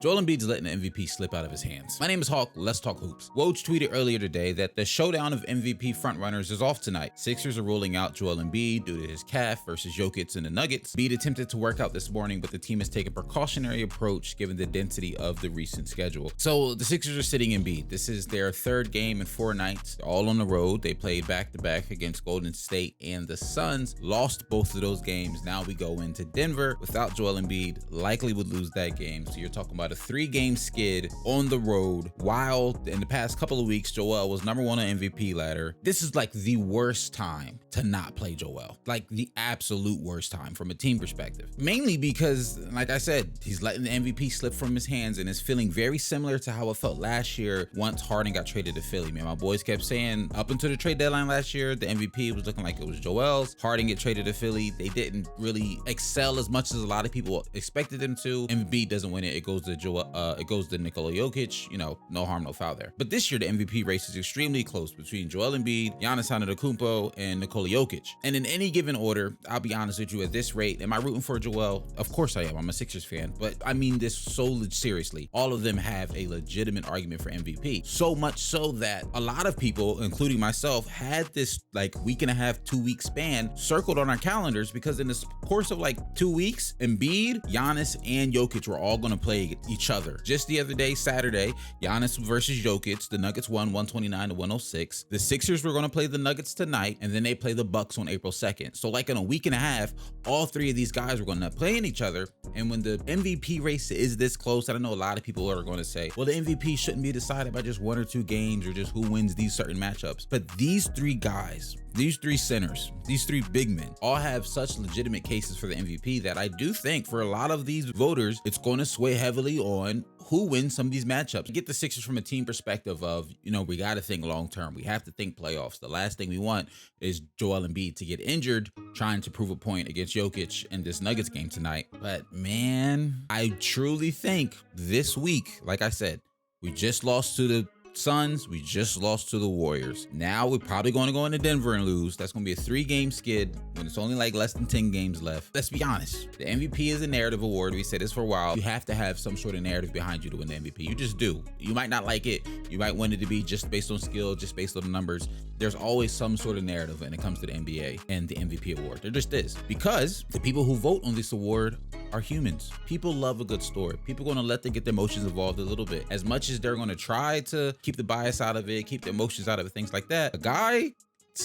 Joel Embiid's letting the MVP slip out of his hands. My name is Hawk, let's talk hoops. Woj tweeted earlier today that the showdown of MVP frontrunners is off tonight. Sixers are ruling out Joel Embiid due to his calf versus Jokic and the Nuggets. Embiid attempted to work out this morning, but the team has taken a precautionary approach given the density of the recent schedule. So the Sixers are sitting Embiid. This is their third game in 4 nights. They're all on the road. They played back-to-back against Golden State and the Suns. Lost both of those games. Now we go into Denver without Joel Embiid. Likely would lose that game. So you're talking about a 3-game skid on the road, while in the past couple of weeks Joel was number 1 on MVP ladder. This is like the worst time to not play Joel, like the absolute worst time from a team perspective, mainly because, like I said, he's letting the MVP slip from his hands, and it's feeling very similar to how it felt last year once Harden got traded to Philly. Man, my boys kept saying up until the trade deadline last year, the MVP was looking like it was Joel's. Harden get traded to Philly, they didn't really excel as much as a lot of people expected them to. Embiid doesn't win it, it goes to Joel. It goes to Nikola Jokic, no harm, no foul there. But this year, the MVP race is extremely close between Joel Embiid, Giannis Antetokounmpo, and Nikola Jokic. And in any given order, I'll be honest with you, at this rate, am I rooting for Joel? Of course I am. I'm a Sixers fan, but I mean this so seriously. All of them have a legitimate argument for MVP. So much so that a lot of people, including myself, had this like week and a half, 2-week span circled on our calendars because in the course of like 2 weeks, Embiid, Giannis, and Jokic were all going to play each other. Just the other day, Saturday, Giannis versus Jokic, the Nuggets won 129-106. The Sixers were going to play the Nuggets tonight, and then they play the Bucks on April 2nd. So like in a week and a half, all 3 of these guys were going to play each other. And when the MVP race is this close, I don't know, a lot of people are going to say, well, the MVP shouldn't be decided by just 1 or 2 games or just who wins these certain matchups. But these 3 guys, these 3 centers, these 3 big men all have such legitimate cases for the MVP that I do think for a lot of these voters, it's going to sway heavily on who wins some of these matchups. Get the Sixers from a team perspective of, we got to think long term. We have to think playoffs. The last thing we want is Joel Embiid to get injured trying to prove a point against Jokic in this Nuggets game tonight. But man, I truly think this week, like I said, we just lost to the Suns, we just lost to the Warriors. Now we're probably going to go into Denver and lose. That's going to be a 3-game skid when it's only like less than 10 games left. Let's be honest. The MVP is a narrative award. We said this for a while. You have to have some sort of narrative behind you to win the MVP. You just do. You might not like it. You might want it to be just based on skill, just based on the numbers. There's always some sort of narrative when it comes to the NBA and the MVP award. There just is. Because the people who vote on this award are humans. People love a good story. People are going to let them get their emotions involved a little bit. As much as they're going to try to keep the bias out of it, keep the emotions out of it, things like that. A guy's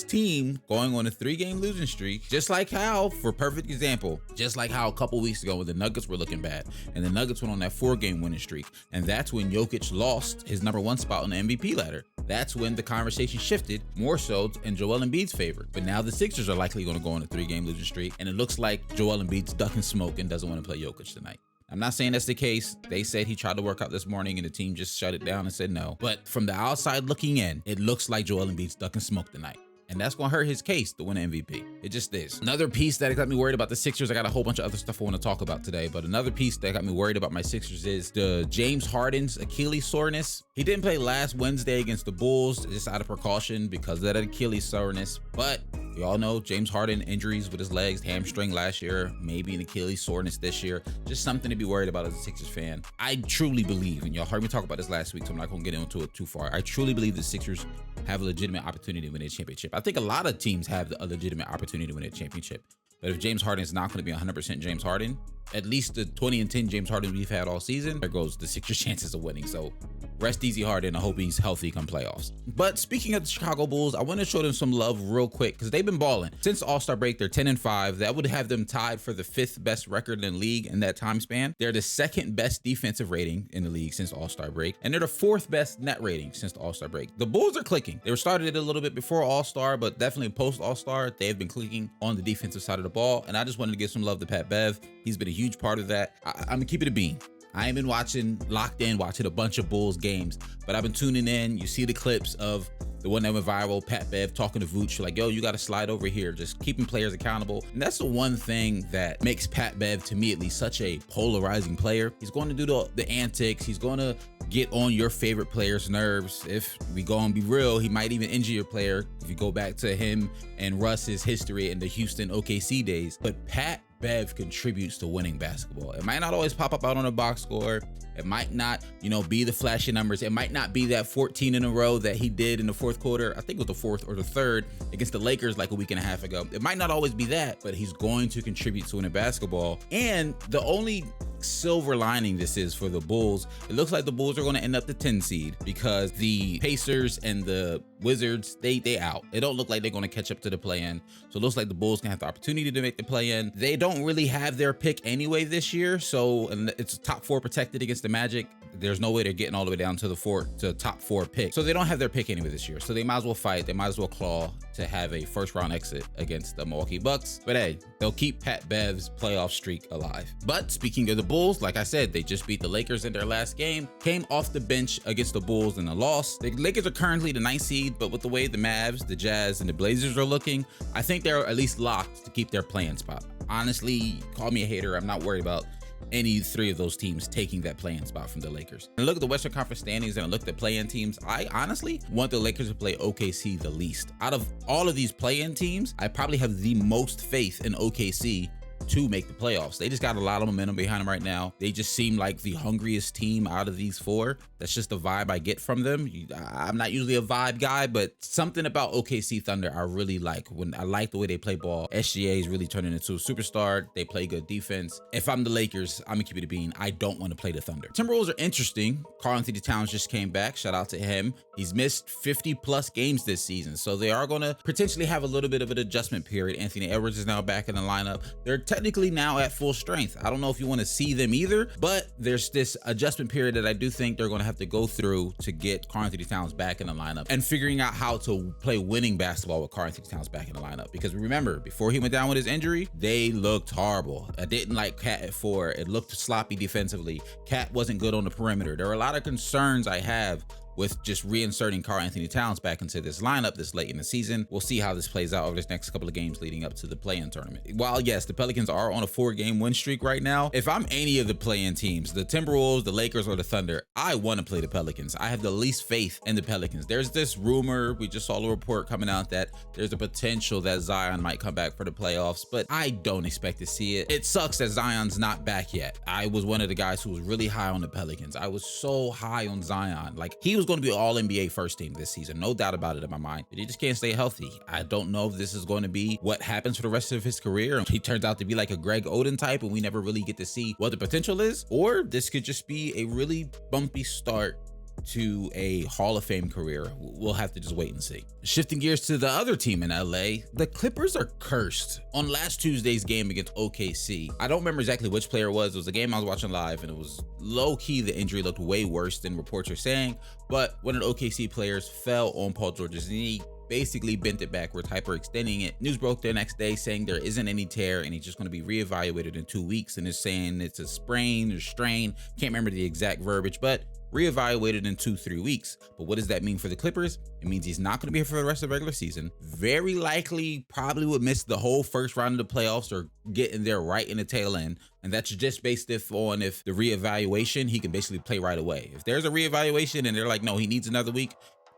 team going on a 3-game losing streak, just like how, for perfect example, just like how a couple weeks ago when the Nuggets were looking bad and the Nuggets went on that 4-game winning streak. And that's when Jokic lost his number 1 spot on the MVP ladder. That's when the conversation shifted more so in Joel Embiid's favor. But now the Sixers are likely going to go on a 3-game losing streak, and it looks like Joel Embiid's ducking smoke and doesn't want to play Jokic tonight. I'm not saying that's the case. They said he tried to work out this morning and the team just shut it down and said no. But from the outside looking in, it looks like Joel Embiid's ducking smoke tonight. And that's going to hurt his case to win MVP. It just is. Another piece that got me worried about the Sixers, I got a whole bunch of other stuff I want to talk about today, but another piece that got me worried about my Sixers is the James Harden's Achilles soreness. He didn't play last Wednesday against the Bulls, just out of precaution because of that Achilles soreness. But we all know James Harden injuries with his legs, hamstring last year, maybe an Achilles soreness this year. Just something to be worried about as a Sixers fan. I truly believe, and y'all heard me talk about this last week, so I'm not going to get into it too far. I truly believe the Sixers have a legitimate opportunity to win a championship. I think a lot of teams have a legitimate opportunity to win a championship. But if James Harden is not going to be 100% James Harden, at least the 20-10 James Harden we've had all season, there goes the Sixers' chances of winning. So rest easy Harden. I hope he's healthy come playoffs. But speaking of the Chicago Bulls, I want to show them some love real quick because they've been balling. Since All-Star break, they're 10-5. That would have them tied for the 5th best record in the league in that time span. They're the 2nd best defensive rating in the league since All-Star break. And they're the 4th best net rating since the All-Star break. The Bulls are clicking. They were started a little bit before All-Star, but definitely post All-Star, they have been clicking on the defensive side of the ball. And I just wanted to give some love to Pat Bev. He's been a huge part of that. I'm gonna keep it a bean. I ain't been watching a bunch of Bulls games, but I've been tuning in. You see the clips of the one that went viral, Pat Bev talking to Vooch, like, yo, you got to slide over here, just keeping players accountable. And that's the one thing that makes Pat Bev, to me at least, such a polarizing player. He's going to do the antics. He's going to get on your favorite player's nerves. If we go and be real, he might even injure your player. If you go back to him and Russ's history in the Houston OKC days. But Pat Bev contributes to winning basketball. It might not always pop up out on a box score. It might not, be the flashy numbers. It might not be that 14 in a row that he did in the fourth quarter. I think it was the fourth or the third against the Lakers like a week and a half ago. It might not always be that, but he's going to contribute to winning basketball. And the only silver lining this is for the Bulls, it looks like the Bulls are going to end up the 10 seed because the Pacers and the Wizards, they out. It don't look like they're going to catch up to the play-in. So it looks like the Bulls can have the opportunity to make the play-in. They don't really have their pick anyway this year, so it's top 4 protected against the Magic. There's no way they're getting all the way down to the top 4 pick. So they don't have their pick anyway this year. So they might as well fight. They might as well claw to have a first round exit against the Milwaukee Bucks. But hey, they'll keep Pat Bev's playoff streak alive. But speaking of the Bulls, like I said, they just beat the Lakers in their last game, came off the bench against the Bulls in a loss. The Lakers are currently the 9th seed, but with the way the Mavs, the Jazz, and the Blazers are looking, I think they're at least locked to keep their play-in spot. Honestly, call me a hater. I'm not worried about any 3 of those teams taking that play-in spot from the Lakers. And look at the Western Conference standings and look at the play-in teams. I honestly want the Lakers to play OKC the least. Out of all of these play-in teams, I probably have the most faith in OKC to make the playoffs. They just got a lot of momentum behind them right now. They just seem like the hungriest team out of these 4. That's just the vibe I get from them. I'm not usually a vibe guy, but something about OKC Thunder I really like. When I like the way they play ball. SGA is really turning into a superstar. They play good defense. If I'm the Lakers, I'm gonna keep it a bean. I don't want to play the Thunder. Timberwolves are interesting. Karl-Anthony Towns just came back. Shout out to him. He's missed 50 plus games this season, so they are gonna potentially have a little bit of an adjustment period. Anthony Edwards is now back in the lineup. They're technically now at full strength. I don't know if you want to see them either, but there's this adjustment period that I do think they're going to have to go through to get Karl-Anthony Towns back in the lineup and figuring out how to play winning basketball with Karl-Anthony Towns back in the lineup. Because remember, before he went down with his injury, they looked horrible. I didn't like Cat at 4. It looked sloppy defensively. Cat wasn't good on the perimeter. There are a lot of concerns I have with just reinserting Karl-Anthony Towns back into this lineup this late in the season. We'll see how this plays out over this next couple of games leading up to the play-in tournament. While yes, the Pelicans are on a 4-game win streak right now, if I'm any of the play-in teams, the Timberwolves, the Lakers, or the Thunder, I want to play the Pelicans. I have the least faith in the Pelicans. There's this rumor, we just saw a report coming out that there's a potential that Zion might come back for the playoffs, but I don't expect to see it. It sucks that Zion's not back yet. I was one of the guys who was really high on the Pelicans. I was so high on Zion. Like, he was going to be all NBA first team this season, no doubt about it in my mind, but he just can't stay healthy. I don't know if this is going to be what happens for the rest of his career. He turns out to be like a Greg Oden type and we never really get to see what the potential is, or this could just be a really bumpy start to a Hall of Fame career. We'll have to just wait and see. Shifting gears to the other team in LA, the Clippers are cursed. On last Tuesday's game against OKC, I don't remember exactly which player it was. It was a game I was watching live and it was low-key, the injury looked way worse than reports are saying, but one of the OKC players fell on Paul George's knee, basically bent it backwards, hyperextending it. News broke the next day saying there isn't any tear and he's just going to be reevaluated in 2 weeks, and is saying it's a sprain or strain. Can't remember the exact verbiage, but reevaluated in 2-3 weeks. But what does that mean for the Clippers? It means he's not going to be here for the rest of the regular season. Very likely probably would miss the whole first round of the playoffs or get in there right in the tail end. And that's just based on if the reevaluation, he can basically play right away. If there's a reevaluation and they're like, no, he needs another week,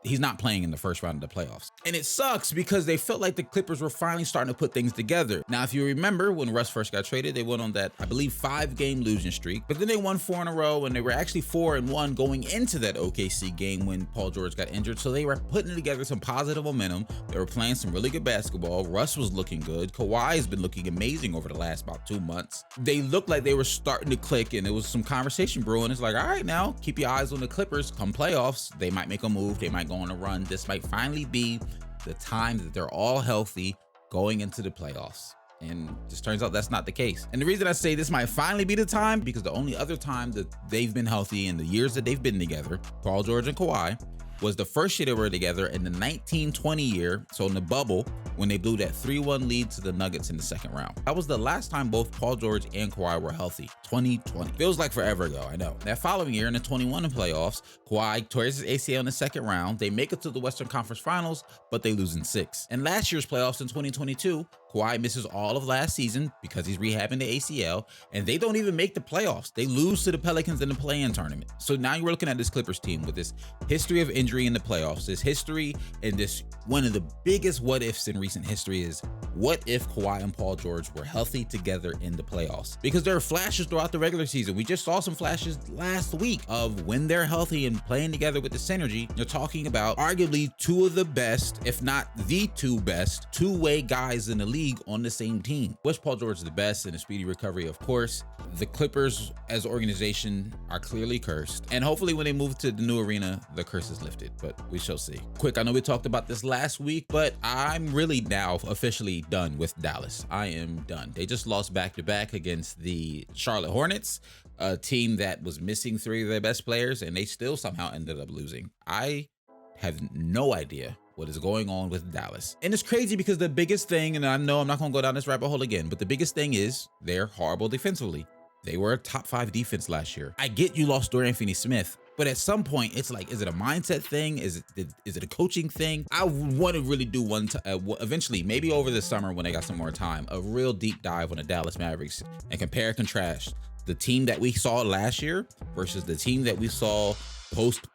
he's not playing in the first round of the playoffs. And it sucks because they felt like the Clippers were finally starting to put things together. Now, if you remember when Russ first got traded, they went on that, I believe, 5-game losing streak, but then they won 4 in a row and they were actually 4-1 going into that OKC game when Paul George got injured. So they were putting together some positive momentum. They were playing some really good basketball. Russ was looking good. Kawhi has been looking amazing over the last about 2 months. They looked like they were starting to click and there was some conversation brewing. It's like, all right, now keep your eyes on the Clippers. Come playoffs, they might make a move. They might go on a run. This might finally be the time that they're all healthy going into the playoffs. And just turns out that's not the case. And the reason I say this might finally be the time, because the only other time that they've been healthy in the years that they've been together, Paul George and Kawhi, was the first year they were together in the 1920 year, so in the bubble, when they blew that 3-1 lead to the Nuggets in the second round. That was the last time both Paul George and Kawhi were healthy, 2020. Feels like forever ago, I know. That following year in the 21 playoffs, Kawhi tore his ACL in the second round. They make it to the Western Conference Finals, but they lose in 6. And last year's playoffs in 2022, Kawhi misses all of last season because he's rehabbing the ACL, and they don't even make the playoffs. They lose to the Pelicans in the play-in tournament. So now you're looking at this Clippers team with this history of injury in the playoffs, this history, and this one of the biggest what-ifs in recent history is, what if Kawhi and Paul George were healthy together in the playoffs? Because there are flashes throughout the regular season. We just saw some flashes last week of when they're healthy and playing together with the synergy. You're talking about arguably two of the best, if not the two best, two-way guys in the league on the same team. Wish Paul George the best in a speedy recovery, of course. The Clippers as an organization are clearly cursed, and hopefully when they move to the new arena, the curse is lifted, but we shall see. Quick, I know we talked about this last week, but I'm really now officially done with Dallas. I am done. They just lost back-to-back against the Charlotte Hornets, a team that was missing three of their best players, and they still somehow ended up losing. I have no idea what is going on with Dallas. And it's crazy because the biggest thing, and I know I'm not going to go down this rabbit hole again, but the biggest thing is they're horrible defensively. They were a top 5 defense last year. I get you lost Dorian Finney-Smith, but at some point it's like, is it a mindset thing? Is it a coaching thing? I want to really do one eventually, maybe over the summer when they got some more time, a real deep dive on the Dallas Mavericks and compare and contrast the team that we saw last year versus the team that we saw post.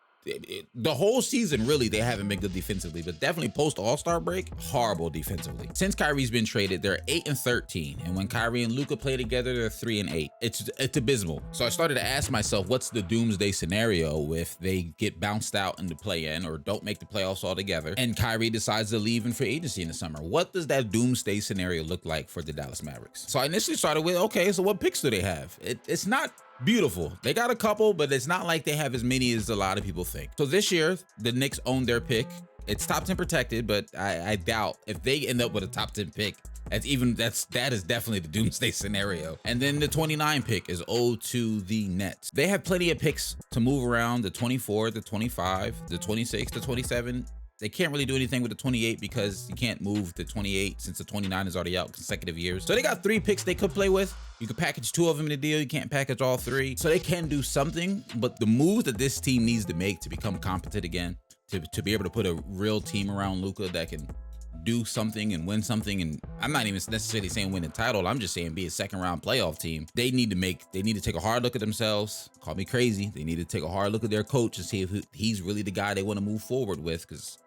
The whole season, really, they haven't been good defensively, but definitely post All-Star break, horrible defensively. Since Kyrie's been traded, they're 8-13, and when Kyrie and Luka play together, they're 3-8. It's abysmal. So I started to ask myself, what's the doomsday scenario if they get bounced out in the play-in or don't make the playoffs altogether, and Kyrie decides to leave in free agency in the summer? What does that doomsday scenario look like for the Dallas Mavericks? So I initially started with, okay, so what picks do they have? It's not beautiful. They got a couple, but it's not like they have as many as a lot of people think. So this year, the Knicks own their pick. It's top 10 protected, but I doubt if they end up with a top 10 pick, that is definitely the doomsday scenario. And then the 29 pick is owed to the Nets. They have plenty of picks to move around, the 24, the 25, the 26, the 27. They can't really do anything with the 28 because you can't move the 28 since the 29 is already out consecutive years. So they got 3 picks they could play with. You could package 2 of them in the deal. You can't package all 3. So they can do something, but the move that this team needs to make to become competent again, to be able to put a real team around Luka that can do something and win something, and I'm not even necessarily saying win the title, I'm just saying be a second round playoff team. They need to take a hard look at themselves. Call me crazy. They need to take a hard look at their coach and see if he's really the guy they want to move forward with, because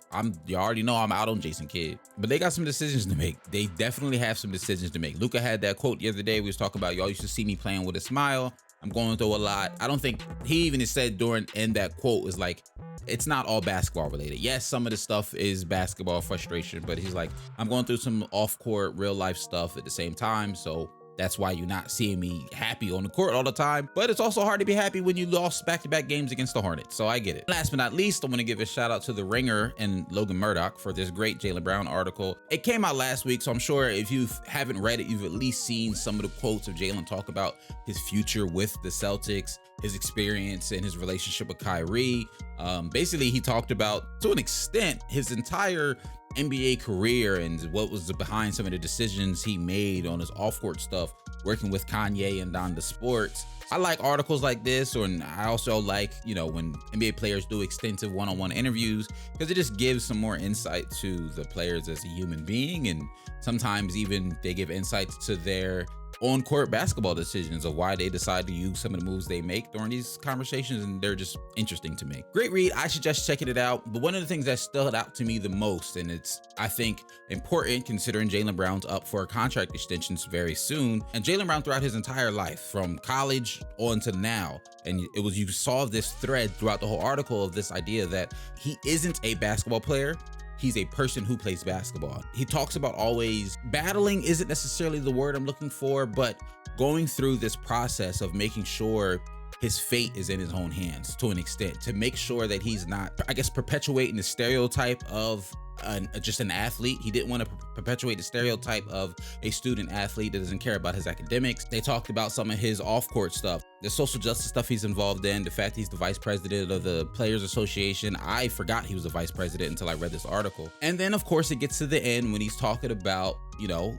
you already know I'm out on Jason Kidd. But they got some decisions to make. They definitely have some decisions to make. Luka had that quote the other day. We was talking about, y'all used to see me playing with a smile. I'm going through a lot. I don't think he even said in that quote was like, it's not all basketball related. Yes, some of the stuff is basketball frustration, but he's like, I'm going through some off-court real life stuff at the same time. So that's why you're not seeing me happy on the court all the time. But it's also hard to be happy when you lost back-to-back games against the Hornets. So I get it. Last but not least, I want to give a shout out to The Ringer and Logan Murdoch for this great Jaylen Brown article. It came out last week, so I'm sure if you haven't read it, you've at least seen some of the quotes of Jaylen talk about his future with the Celtics, his experience and his relationship with Kyrie. Basically, he talked about, to an extent, his entire NBA career and what was behind some of the decisions he made on his off-court stuff, working with Kanye and Donda Sports. I like articles like this, and I also like, when NBA players do extensive one-on-one interviews, because it just gives some more insight to the players as a human being, and sometimes even they give insights to their on-court basketball decisions of why they decide to use some of the moves they make during these conversations, and they're just interesting to me. Great read. I suggest checking it out. But one of the things that stood out to me the most, and it's, I think, important considering Jaylen Brown's up for contract extensions very soon, and Jaylen Brown throughout his entire life, from college on to now, and you saw this thread throughout the whole article of this idea that he isn't a basketball player. He's a person who plays basketball. He talks about always battling isn't necessarily the word I'm looking for, but going through this process of making sure his fate is in his own hands to an extent, to make sure that he's not, perpetuating the stereotype of just an athlete. He didn't want to perpetuate the stereotype of a student athlete that doesn't care about his academics. They talked about some of his off-court stuff, the social justice stuff he's involved in, the fact he's the vice president of the Players Association. I forgot he was the vice president until I read this article. And then, of course, it gets to the end when he's talking about,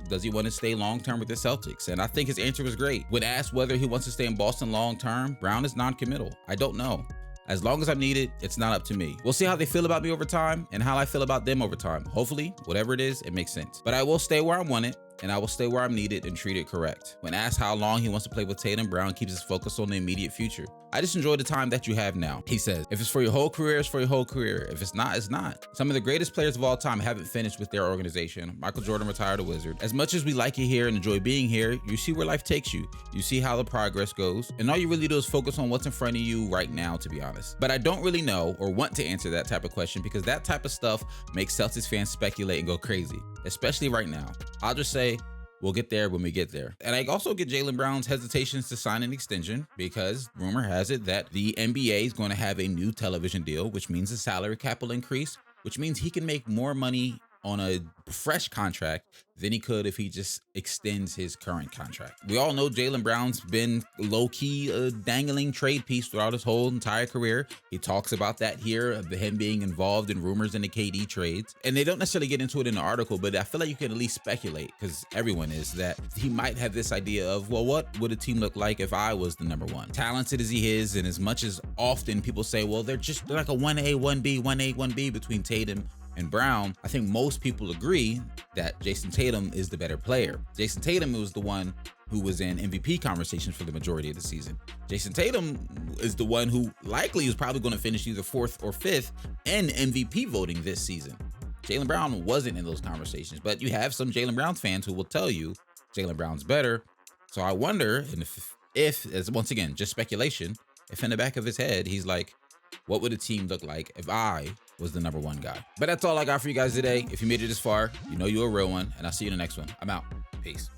does he want to stay long-term with the Celtics? And I think his answer was great. When asked whether he wants to stay in Boston long-term, Brown is non-committal. I don't know. As long as I'm needed, it's not up to me. We'll see how they feel about me over time and how I feel about them over time. Hopefully, whatever it is, it makes sense. But I will stay where I want it. and I will stay where I'm needed and treated correct. When asked how long he wants to play with Tatum, Brown keeps his focus on the immediate future. I just enjoy the time that you have now. He says, if it's for your whole career, it's for your whole career. If it's not, it's not. Some of the greatest players of all time haven't finished with their organization. Michael Jordan retired a Wizard. As much as we like it here and enjoy being here, you see where life takes you. You see how the progress goes. And all you really do is focus on what's in front of you right now, to be honest. But I don't really know or want to answer that type of question because that type of stuff makes Celtics fans speculate and go crazy, especially right now. I'll just say, we'll get there when we get there. And I also get Jaylen Brown's hesitations to sign an extension because rumor has it that the NBA is going to have a new television deal, which means the salary cap will increase, which means he can make more money on a fresh contract than he could if he just extends his current contract. We all know Jaylen Brown's been low-key a dangling trade piece throughout his whole entire career. He talks about that here, of him being involved in rumors in the KD trades. And they don't necessarily get into it in the article, but I feel like you can at least speculate, because everyone is, that he might have this idea of, well, what would a team look like if I was the number one? Talented as he is, and as much as often people say, well, they're like a 1A, 1B, 1A, 1B between Tatum and Brown, I think most people agree that Jason Tatum is the better player. Jason Tatum was the one who was in MVP conversations for the majority of the season. Jason Tatum is the one who likely is probably going to finish either 4th or 5th in MVP voting this season. Jaylen Brown wasn't in those conversations, but you have some Jaylen Brown fans who will tell you Jaylen Brown's better. So I wonder if, as once again, just speculation, if in the back of his head, he's like, what would a team look like if I was the number one guy? But that's all I got for you guys today. If you made it this far, you know you're a real one, and I'll see you in the next one. I'm out. Peace.